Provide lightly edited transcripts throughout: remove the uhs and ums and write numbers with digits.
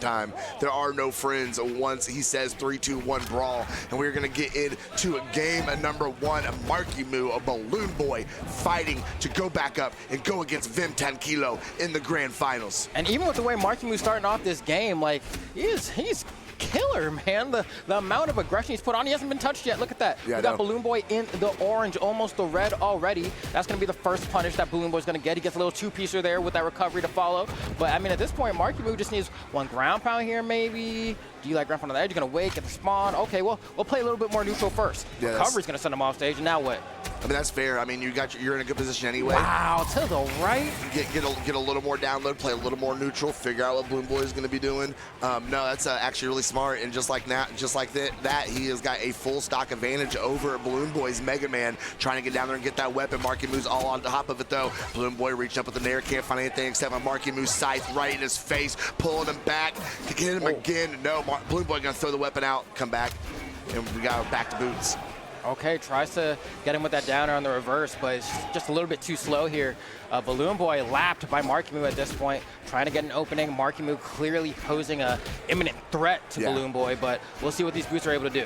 time. There are no friends once he says 3, 2, 1 brawl. And we're going to get into a game at number 1, a Marckiemoo, a BalloonBoy, fighting to go back up and go against Vim Tankilo in the grand finals. And even with the way Marckiemoo starting off this game, like, he's killer, man. The amount of aggression he's put on, he hasn't been touched yet. Look at that. Yeah, we got BalloonBoy in the orange, almost the red already. That's going to be the first punish that BalloonBoy's going to get. He gets a little two-piecer there with that recovery to follow. But, I mean, at this point, Marckiemoo just needs one ground pound here, maybe. Do you like ground pound on the edge? You're going to wait, get the spawn. Okay, well, we'll play a little bit more neutral first. Yeah, recovery's going to send him off stage, and now what? I mean, that's fair. I mean, you're in a good position anyway. Wow, to the right. Get a little more download, play a little more neutral, figure out what BalloonBoy is going to be doing. No, that's actually really smart. And just like that, he has got a full stock advantage over BalloonBoy's Mega Man, trying to get down there and get that weapon. Marckiemoo's all on top of it though. BalloonBoy reaching up with the nair, can't find anything except for Marckiemoo's scythe right in his face, pulling him back to get him again. No, BalloonBoy gonna throw the weapon out, come back, and we got back to boots. Okay, tries to get him with that downer on the reverse, but it's just a little bit too slow here. BalloonBoy lapped by Marckiemoo at this point, trying to get an opening. Marckiemoo clearly posing an imminent threat to BalloonBoy, but we'll see what these boots are able to do.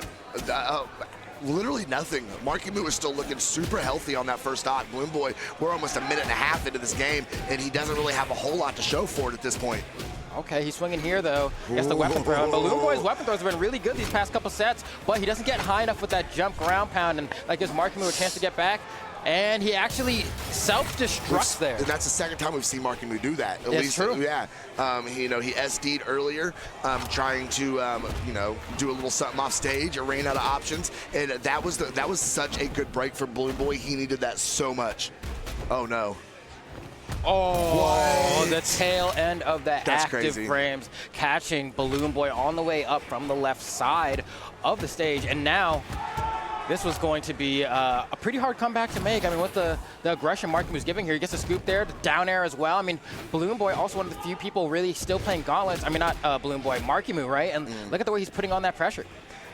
Literally nothing. Marckiemoo is still looking super healthy on that first stock. BalloonBoy, we're almost a minute and a half into this game, and he doesn't really have a whole lot to show for it at this point. Okay, he's swinging here though. Gets the weapon throw. And BalloonBoy's weapon throws have been really good these past couple sets, but he doesn't get high enough with that jump ground pound, and that gives Marckiemoo a chance to get back. And he actually self-destructs there. And that's the second time we've seen Marckiemoo do that. At least, true. Yeah. He SD'd earlier, trying to do a little something off stage, or ran out of options, and that was such a good break for BalloonBoy. He needed that so much. Oh no. Oh, what? The tail end of the That's active crazy. frames, catching BalloonBoy on the way up from the left side of the stage. And now this was going to be a pretty hard comeback to make. I mean, with the aggression Marckiemoo's giving here, he gets a scoop there, the down air as well. I mean, BalloonBoy also one of the few people really still playing gauntlets. I mean, not BalloonBoy, Marckiemoo, right? And look at the way he's putting on that pressure.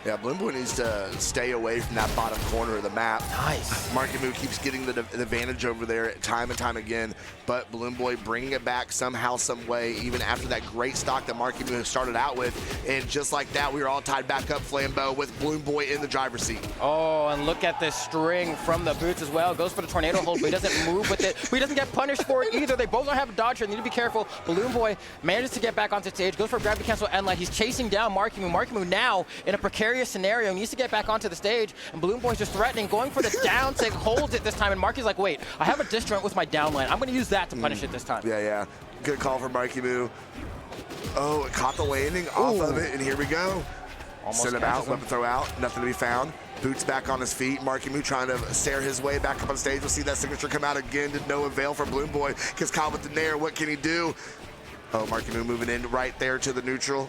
Yeah, BalloonBoy needs to stay away from that bottom corner of the map. Nice. Marckiemoo keeps getting the advantage over there time and time again, but BalloonBoy bringing it back somehow, some way, even after that great stock that Marckiemoo started out with. And just like that, we were all tied back up, Flambeau, with BalloonBoy in the driver's seat. Oh, and look at this string from the boots as well. Goes for the tornado hold, but he doesn't move with it. But he doesn't get punished for it either. They both don't have a dodge here. They need to be careful. BalloonBoy manages to get back onto stage, goes for a gravity cancel end light. He's chasing down Marckiemoo. Marckiemoo now in a precarious scenario, needs to get back onto the stage, and BalloonBoy's just threatening, going for the down tick, holds it this time, and Marky's like, wait, I have a disjoint with my down line. I'm going to use that to punish it this time. Yeah. Good call from Marckiemoo. Oh, it caught the landing off of it, and here we go. Almost send him out, weapon throw out, nothing to be found. Boots back on his feet. Marckiemoo trying to stare his way back up on stage. We'll see that signature come out again to no avail for BalloonBoy. Gets caught with the nair. What can he do? Oh, Marckiemoo moving in right there to the neutral.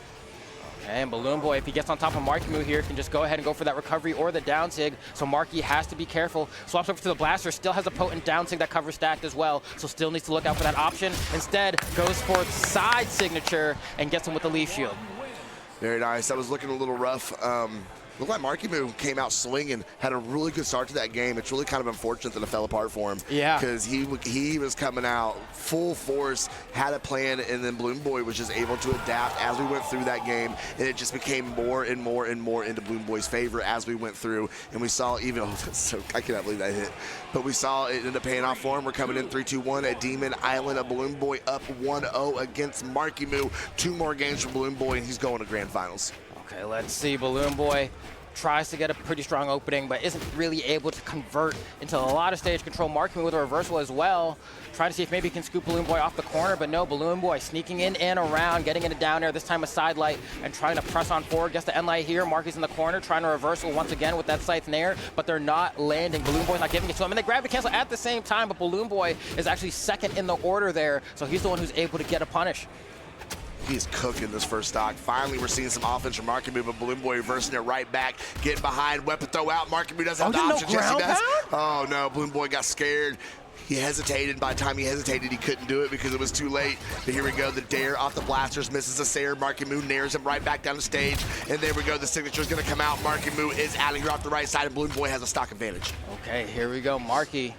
And BalloonBoy, if he gets on top of Marckiemoo here, can just go ahead and go for that recovery or the down sig. So Marky has to be careful. Swaps over to the blaster, still has a potent down sig that covers stacked as well. So still needs to look out for that option. Instead, goes for side signature and gets him with the leaf shield. Very nice. That was looking a little rough. Looked like Marckiemoo came out swinging, had a really good start to that game. It's really kind of unfortunate that it fell apart for him. Yeah. Because he was coming out full force, had a plan, and then BalloonBoy was just able to adapt as we went through that game, and it just became more and more and more into BalloonBoy's favor as we went through. And we saw even, I cannot believe that hit, but we saw it end up paying off for him. We're coming in 3-2-1 at Demon Island, a BalloonBoy up 1-0 against Marckiemoo. 2 more games for BalloonBoy, and he's going to grand finals. Okay, let's see. BalloonBoy tries to get a pretty strong opening, but isn't really able to convert into a lot of stage control. Marckiemoo with a reversal as well. Trying to see if maybe he can scoop BalloonBoy off the corner, but no, BalloonBoy sneaking in and around, getting into down air, this time a side light, and trying to press on forward. Gets the end light here. Marky's in the corner, trying to reversal once again with that scythe nair, but they're not landing. BalloonBoy's not giving it to him, and they grab the cancel at the same time, but BalloonBoy is actually second in the order there, so he's the one who's able to get a punish. He's cooking this first stock. Finally, we're seeing some offense from Marckiemoo, but BalloonBoy reversing it right back, getting behind, weapon throw out. Marckiemoo doesn't have the option. Yes, he does. Oh no, BalloonBoy got scared. He hesitated. By the time he hesitated, he couldn't do it because it was too late. But here we go. The dare off the blasters misses a Sayer. Marckiemoo nairs him right back down the stage. And there we go. The signature is going to come out. Marckiemoo is out of here off the right side, and BalloonBoy has a stock advantage. Okay, here we go. Marky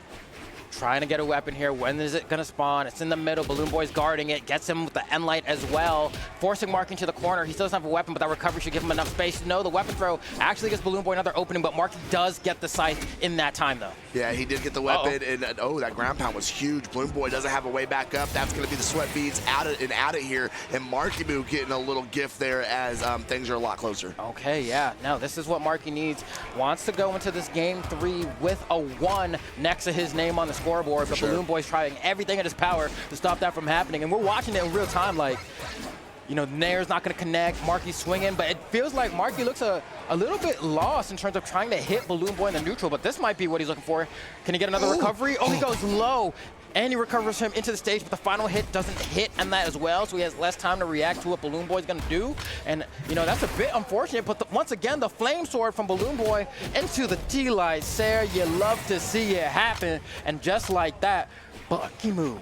trying to get a weapon here. When is it going to spawn? It's in the middle. BalloonBoy's guarding it. Gets him with the end light as well. Forcing Mark into the corner. He still doesn't have a weapon, but that recovery should give him enough space. No, the weapon throw actually gives BalloonBoy another opening, but Marky does get the scythe in that time, though. Yeah, he did get the weapon, and that ground pound was huge. BalloonBoy doesn't have a way back up. That's going to be the sweat beads out of here, and Marckiemoo getting a little gift there as things are a lot closer. Okay, yeah. No, this is what Marky needs. Wants to go into this game 3 with a 1 next to his name on the scoreboard, but BalloonBoy's trying everything in his power to stop that from happening, and we're watching it in real time, like, you know, Nair's not going to connect, Marky's swinging, but it feels like Marky looks a little bit lost in terms of trying to hit BalloonBoy in the neutral, but this might be what he's looking for. Can he get another recovery? Oh, he goes low, and he recovers him into the stage, but the final hit doesn't hit on that as well, so he has less time to react to what BalloonBoy's going to do, and, you know, that's a bit unfortunate, but once again, the flame sword from BalloonBoy into the D-Light. Sarah, you love to see it happen, and just like that, Marckiemoo.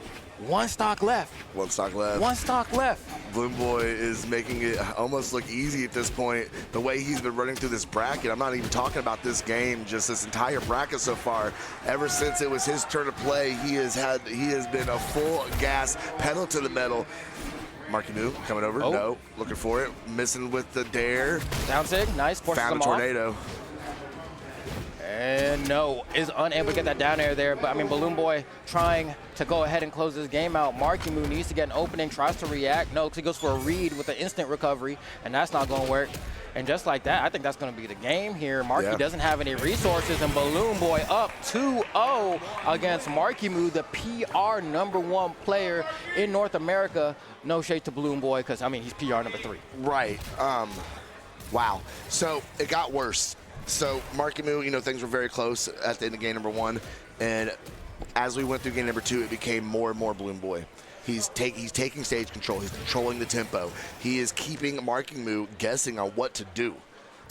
1 stock left. 1 stock left. 1 stock left. BalloonBoy is making it almost look easy at this point. The way he's been running through this bracket, I'm not even talking about this game, just this entire bracket so far. Ever since it was his turn to play, he has been a full gas, pedal to the metal. Marckiemoo coming over. No, looking for it. Missing with the dare. Down sig, nice. Found a tornado. And no, is unable to get that down air there. But I mean, BalloonBoy trying to go ahead and close this game out. Marckiemoo needs to get an opening, tries to react. No, because he goes for a read with an instant recovery, and that's not going to work. And just like that, I think that's going to be the game here. Marky doesn't have any resources, and BalloonBoy up 2-0 against Marckiemoo, the PR #1 player in North America. No shade to BalloonBoy, because, I mean, he's PR #3. Right. Wow. So it got worse. So Marckiemoo, you know, things were very close at the end of game #1, and as we went through game #2, it became more and more BalloonBoy. He's taking stage control. He's controlling the tempo. He is keeping Marckiemoo guessing on what to do.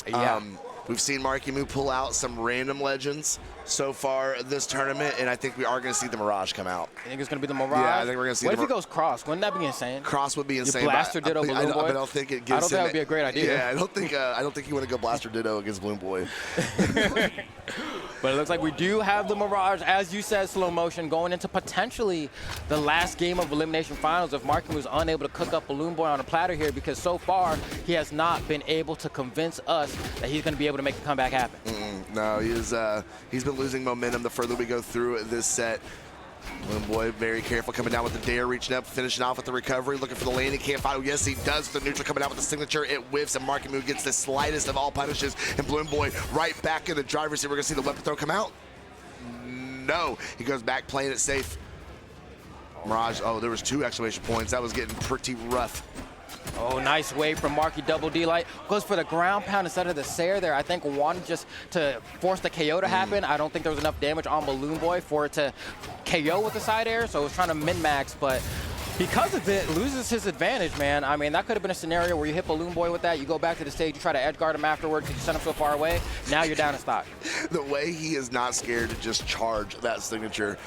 Yeah. We've seen Marckiemoo pull out some random legends so far this tournament, and I think we are going to see the Mirage come out. I think it's going to be the Mirage. Yeah, I think we're going to see. What if he goes Cross? Wouldn't that be insane? Cross would be insane. You Blaster Ditto BalloonBoy. I don't think it gives. I don't think that would be a great idea. Yeah, I don't think you want to go Blaster Ditto against BalloonBoy. But it looks like we do have the Mirage, as you said, slow motion, going into potentially the last game of Elimination Finals if Marckiemoo was unable to cook up BalloonBoy on a platter here, because so far he has not been able to convince us that he's going to be able to make the comeback happen. No, he's been losing momentum the further we go through this set. BalloonBoy very careful coming down with the dare, reaching up, finishing off with the recovery, looking for the landing. Can't find it. Yes, he does. The neutral coming out with the signature. It whiffs, and Marckiemoo gets the slightest of all punishes, and BalloonBoy right back in the driver's seat. We're going to see the weapon throw come out. No, he goes back playing it safe. Mirage, oh, there was 2 exclamation points. That was getting pretty rough. Oh, nice wave from Marky, double D-Light. Goes for the ground pound instead of the Sair there. I think wanted just to force the KO to happen. I don't think there was enough damage on BalloonBoy for it to KO with the side air, so it was trying to min-max, but because of it, loses his advantage, man. I mean, that could have been a scenario where you hit BalloonBoy with that, you go back to the stage, you try to edge guard him afterwards because you sent him so far away. Now you're down in stock. The way he is not scared to just charge that signature.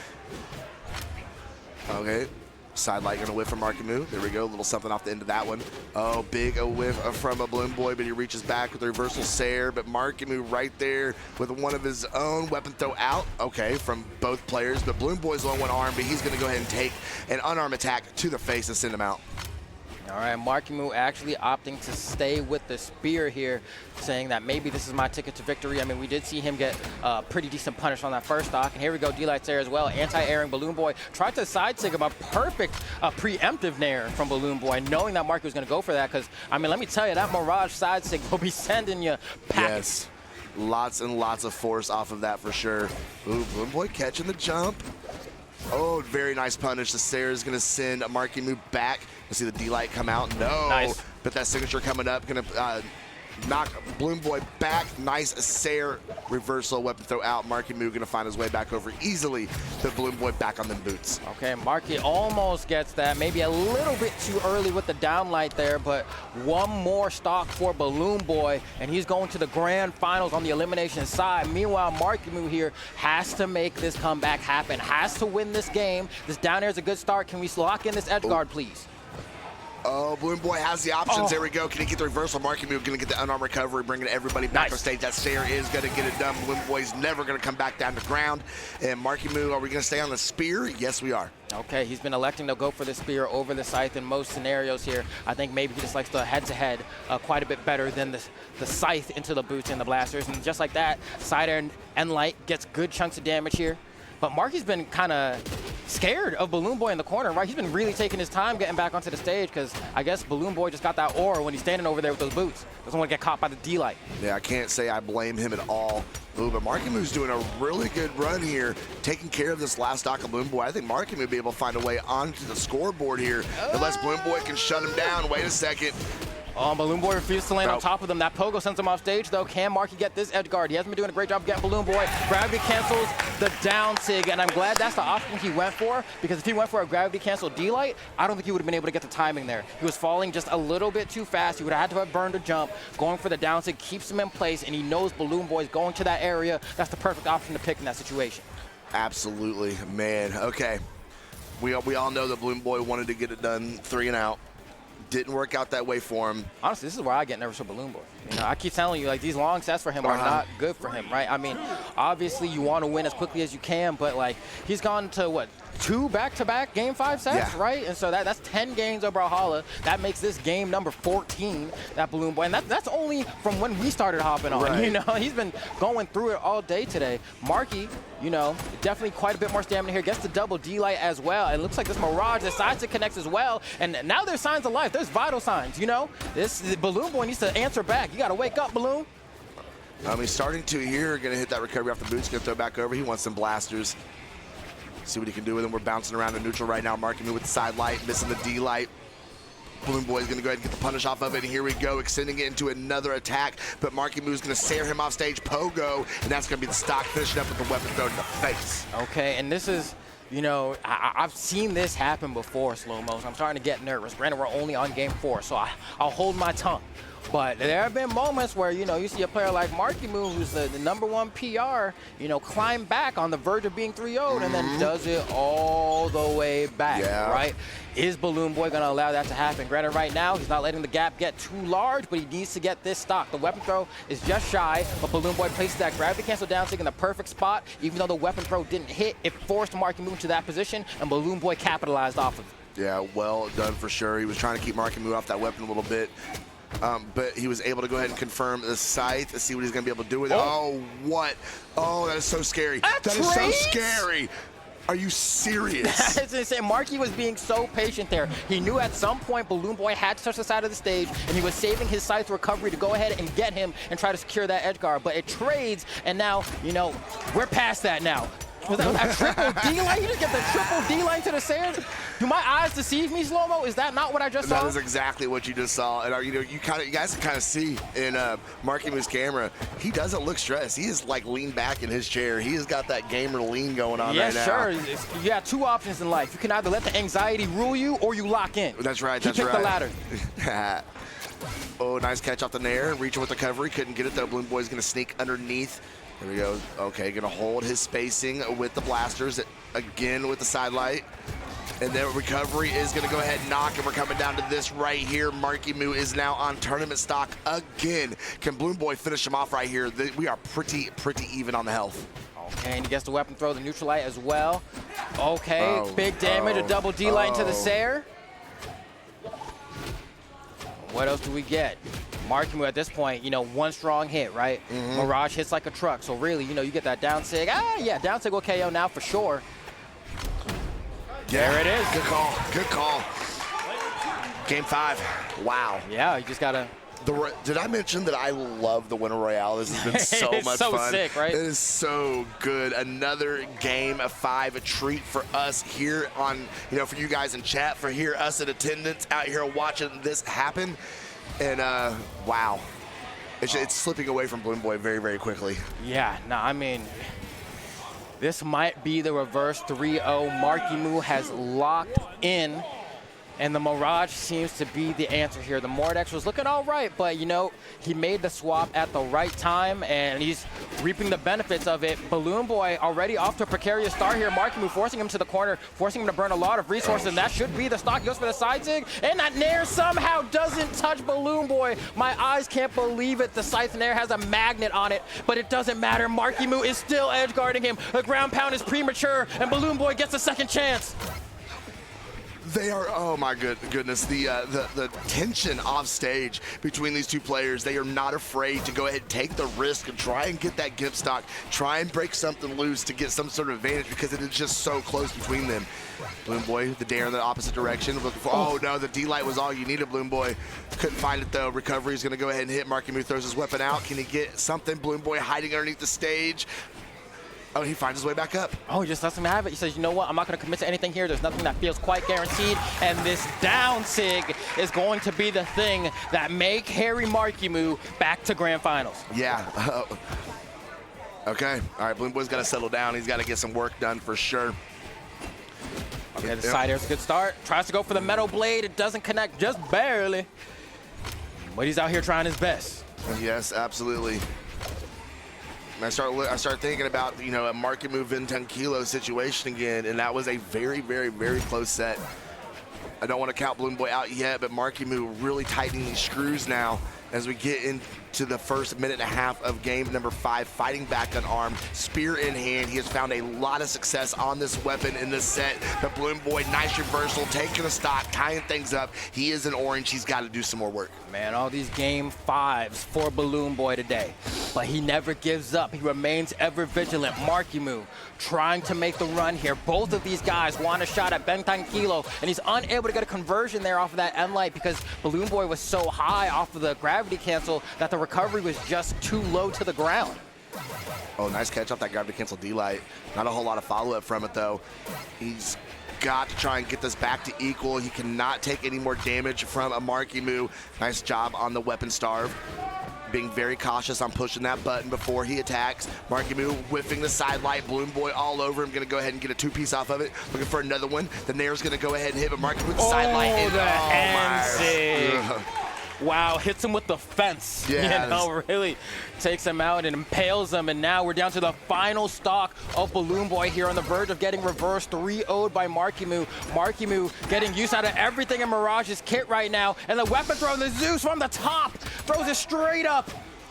Okay. Side light gonna whiff from Marckiemoo. There we go, a little something off the end of that one. Oh, big a whiff from a BalloonBoy, but he reaches back with the reversal Sair, but Marckiemoo right there with one of his own weapon throw out, okay, from both players, but BalloonBoy's on one arm, but he's gonna go ahead and take an unarmed attack to the face and send him out. All right, Marckiemoo actually opting to stay with the spear here, saying that maybe this is my ticket to victory. I mean, we did see him get pretty decent punish on that first stock, and here we go, D-Light there as well. Anti-airing BalloonBoy. Tried to side sig him, a perfect preemptive nair from BalloonBoy, knowing that Marky was going to go for that, because, I mean, let me tell you, that Mirage side sig will be sending you packets. Yes, lots and lots of force off of that for sure. Ooh, BalloonBoy catching the jump. Oh, very nice punish. The Sair is going to send Marckiemoo back. You see the D-Light come out. No. Nice. But that signature coming up, going to knock BalloonBoy back. Nice Sair reversal weapon throw out. Marckiemoo going to find his way back over easily. The BalloonBoy back on them boots. Okay, Marky almost gets that. Maybe a little bit too early with the downlight there, but one more stock for BalloonBoy, and he's going to the grand finals on the elimination side. Meanwhile, Marckiemoo here has to make this comeback happen, has to win this game. This down air is a good start. Can we lock in this edge guard, please? Oh, BalloonBoy has the options. There we go. Can he get the reversal? Marckiemoo going to get the unarmed recovery, bringing everybody back on stage. That Stair is going to get it done. BalloonBoy's never going to come back down to ground. And Marckiemoo, are we going to stay on the spear? Yes, we are. Okay, he's been electing to go for the spear over the scythe in most scenarios here. I think maybe he just likes the head-to-head quite a bit better than the scythe into the boots and the blasters. And just like that, side air and light gets good chunks of damage here. But Marky's been kind of scared of BalloonBoy in the corner, right? He's been really taking his time getting back onto the stage because I guess BalloonBoy just got that aura when he's standing over there with those boots. Doesn't want to get caught by the D-Light. Yeah, I can't say I blame him at all. Ooh, but Marckiemoo's doing a really good run here, taking care of this last stock of BalloonBoy. I think Marckiemoo will be able to find a way onto the scoreboard here unless BalloonBoy can shut him down. Wait a second. Oh, BalloonBoy refused to land on top of them. That pogo sends him off stage, though. Can Marky get this edge guard? He hasn't been doing a great job getting BalloonBoy. Gravity cancels the down sig, and I'm glad that's the option he went for, because if he went for a gravity cancel D-Light, I don't think he would have been able to get the timing there. He was falling just a little bit too fast. He would have had to have burned a jump. Going for the down sig keeps him in place, and he knows BalloonBoy is going to that area. That's the perfect option to pick in that situation. Absolutely, man. Okay. We all know that BalloonBoy wanted to get it done 3 and out. Didn't work out that way for him. Honestly, this is where I get nervous with BalloonBoy. You know, I keep telling you, like, these long sets for him are not good for him, right? I mean, obviously you want to win as quickly as you can, but like he's gone to what, 2 back-to-back game 5 sets, right? And so that's 10 games of Brawlhalla. That makes this game number 14, that BalloonBoy. And that's only from when we started hopping on, you know? He's been going through it all day today. Marky, you know, definitely quite a bit more stamina here. Gets the double D-Light as well. It looks like this Mirage decides to connect as well. And now there's signs of life. There's vital signs, you know? This BalloonBoy needs to answer back. You got to wake up, Balloon. He's starting to here. Going to hit that recovery off the boots. Going to throw back over. He wants some blasters. See what he can do with him. We're bouncing around in neutral right now. Marckiemoo with the side light, missing the D-Light. BalloonBoy is going to go ahead and get the punish off of it, and here we go, extending it into another attack, but Marckiemoo is going to stare him off stage, pogo, and that's going to be the stock, finishing up with the weapon thrown in the face. Okay, and this is, you know, I've seen this happen before, Slow-Mo, so I'm starting to get nervous. Granted, we're only on game 4, so I'll hold my tongue. But there have been moments where, you know, you see a player like Marckiemoo, who's the #1 PR, you know, climb back on the verge of being 3-0'd and then does it all the way back, right? Is BalloonBoy going to allow that to happen? Granted, right now, he's not letting the gap get too large, but he needs to get this stock. The weapon throw is just shy, but BalloonBoy places that gravity cancel down sig in the perfect spot. Even though the weapon throw didn't hit, it forced Marckiemoo to that position, and BalloonBoy capitalized off of it. Yeah, well done for sure. He was trying to keep Marckiemoo off that weapon a little bit. But he was able to go ahead and confirm the scythe. Let's see what he's going to be able to do with it. Oh, what? Oh, that is so scary. That is so scary. Are you serious? That's insane. Marky was being so patient there. He knew at some point BalloonBoy had to touch the side of the stage, and he was saving his scythe recovery to go ahead and get him and try to secure that edge guard. But it trades, and now, you know, we're past that now. Was that a triple D-line? You just get the triple D-line to the sand? Do my eyes deceive me, Slow-Mo? Is that not what I just saw? That is exactly what you just saw. And you know, you guys can kind of see in Marckiemoo's camera, he doesn't look stressed. He is like leaned back in his chair. He has got that gamer lean going on right now. Sure. You have 2 options in life. You can either let the anxiety rule you or you lock in. That's right. He picked the latter. Oh, nice catch off the nair. Reaching with the recovery. Couldn't get it though. BalloonBoy's going to sneak underneath. There we go. Okay, going to hold his spacing with the blasters. Again with the side light. And then recovery is going to go ahead and knock, and we're coming down to this right here. Marckiemoo is now on tournament stock again. Can BalloonBoy finish him off right here? We are pretty even on the health. Okay, and he gets the weapon throw, the neutral light as well. Okay, big damage, a double D-light into the Sayer. What else do we get? Marckiemoo at this point, you know, 1 strong hit, right? Mirage hits like a truck, so really, you know, you get that down sig. Down sig will KO now for sure. Yeah, there it is. Good call. Good call. Game 5. Wow. Yeah, you just gotta. Did I mention that I love the Winter Royale? This has been so much fun. It's so sick, right? It is so good. Another game of 5, a treat for us here on, you know, for you guys in chat, for us in attendance out here watching this happen. And wow, it's slipping away from BalloonBoy very quickly. Yeah, no, I mean, this might be the reverse 3-0. Marckiemoo has locked in And the Mirage seems to be the answer here. The Mordex was looking all right, but, you know, he made the swap at the right time, and he's reaping the benefits of it. BalloonBoy already off to a precarious start here. Marckiemoo forcing him to the corner, forcing him to burn a lot of resources, and that should be the stock. He goes for the side zig, and that Nair somehow doesn't touch BalloonBoy. My eyes can't believe it. The Scythe Nair has a magnet on it, but it doesn't matter. Marckiemoo is still edge guarding him. The ground pound is premature, and BalloonBoy gets a second chance. They are, oh my goodness, the tension off stage between these two players. They are not afraid to go ahead and take the risk and try and get that gift stock, try and break something loose to get some sort of advantage because it is just so close between them. BalloonBoy, the dare in the opposite direction. Looking for, oh no, the D-Light was all you needed, BalloonBoy. Couldn't find it though. Recovery is gonna go ahead and hit. Marckiemoo throws his weapon out. Can he get something? BalloonBoy hiding underneath the stage. Oh, he finds his way back up. Oh, he just lets him have it. He says, you know what, I'm not going to commit to anything here. There's nothing that feels quite guaranteed. And this down sig is going to be the thing that may carry Marckiemoo back to grand finals. Yeah. Okay. All right, BalloonBoy's got to settle down. He's got to get some work done for sure. Okay, the side air's a good start. Tries to go for the metal blade. It doesn't connect, just barely. But he's out here trying his best. Yes, absolutely. I start thinking about, you know, a Marckiemoo Kilo situation again, and that was a very, very, very close set. I don't want to count BalloonBoy out yet, but Marckiemoo really tightening these screws now as we get into the first minute and a half of game number 5, fighting back unarmed, spear in hand. He has found a lot of success on this weapon in this set, but BalloonBoy, nice reversal, taking the stock, tying things up. He is an orange. He's got to do some more work. Man, all these game 5s for BalloonBoy today, but he never gives up. He remains ever vigilant. Marckiemoo trying to make the run here. Both of these guys want a shot at Kilo, and he's unable to get a conversion there off of that end light because BalloonBoy was so high off of the gravity cancel that the recovery was just too low to the ground. Oh, nice catch off that gravity cancel D-Light. Not a whole lot of follow-up from it, though. He's got to try and get this back to equal. He cannot take any more damage from a Marckiemoo. Nice job on the weapon starve. Being very cautious on pushing that button before he attacks. Marckiemoo whiffing the side light. BalloonBoy all over him. Going to go ahead and get a 2-piece off of it. Looking for another one. The Nair's going to go ahead and hit, but Marckiemoo with the side light. And, the hand sig. Wow, hits him with the fence. Yes. You know, really takes him out and impales him. And now we're down to the final stock of BalloonBoy here on the verge of getting reversed 3-0'd by Marckiemoo. Marckiemoo getting use out of everything in Mirage's kit right now. And the weapon throw, the Zeus from the top, throws it straight up.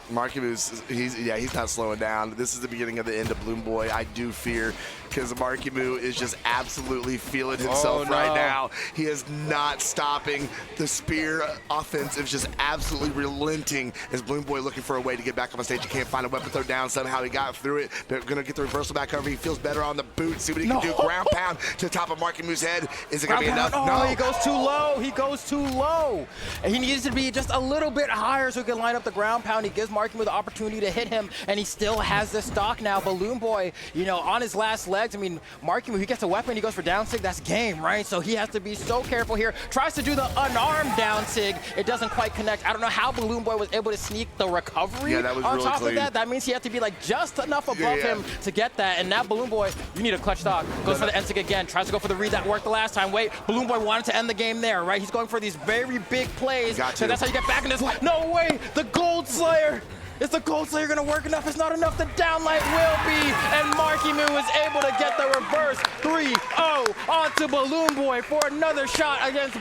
Marckiemoo, he's not slowing down. This is the beginning of the end of BalloonBoy. I do fear, because Marckiemoo is just absolutely feeling himself right now. He is not stopping. The spear offense is just absolutely relenting as BalloonBoy looking for a way to get back on the stage. He can't find a weapon throw down. Somehow he got through it. They're going to get the reversal back over. He feels better on the boot. See what he can do. Ground pound to the top of Marckiemoo's head. Is it going to be enough? No, he goes too low. He goes too low. And he needs to be just a little bit higher so he can line up the ground pound. He gives Marckiemoo the opportunity to hit him, and he still has the stock now. BalloonBoy, you know, on his last legs. I mean, Marckiemoo, he gets a weapon, he goes for down sig. That's game, right? So he has to be so careful here. Tries to do the unarmed down sig. It doesn't quite connect. I don't know how BalloonBoy was able to sneak the recovery that was on really top clean. of that. That means he had to be like just enough above him to get that. And now BalloonBoy, you need a clutch stock. Goes for the end sig again. Tries to go for the read that worked the last time. Wait, BalloonBoy wanted to end the game there, right? He's going for these very big plays. So that's how you get back in this. No way! The Gold Slayer! Is the Gold Slayer going to work enough? It's not enough. The downlight will be. And Marckiemoo is able to get the reverse 3-0 onto BalloonBoy for another shot against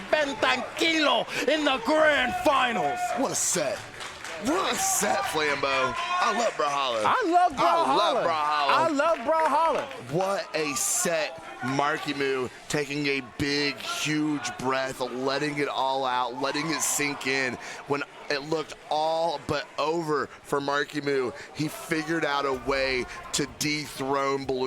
Kilo in the grand finals. What a set. What a set, Flambeau. I love Brawlhalla. I love Brawlhalla. I love Brawlhalla. I love Brawlhalla. What a set. Marckiemoo taking a big, huge breath, letting it all out, letting it sink in. When it looked all but over for Marckiemoo, he figured out a way to dethrone Balloon.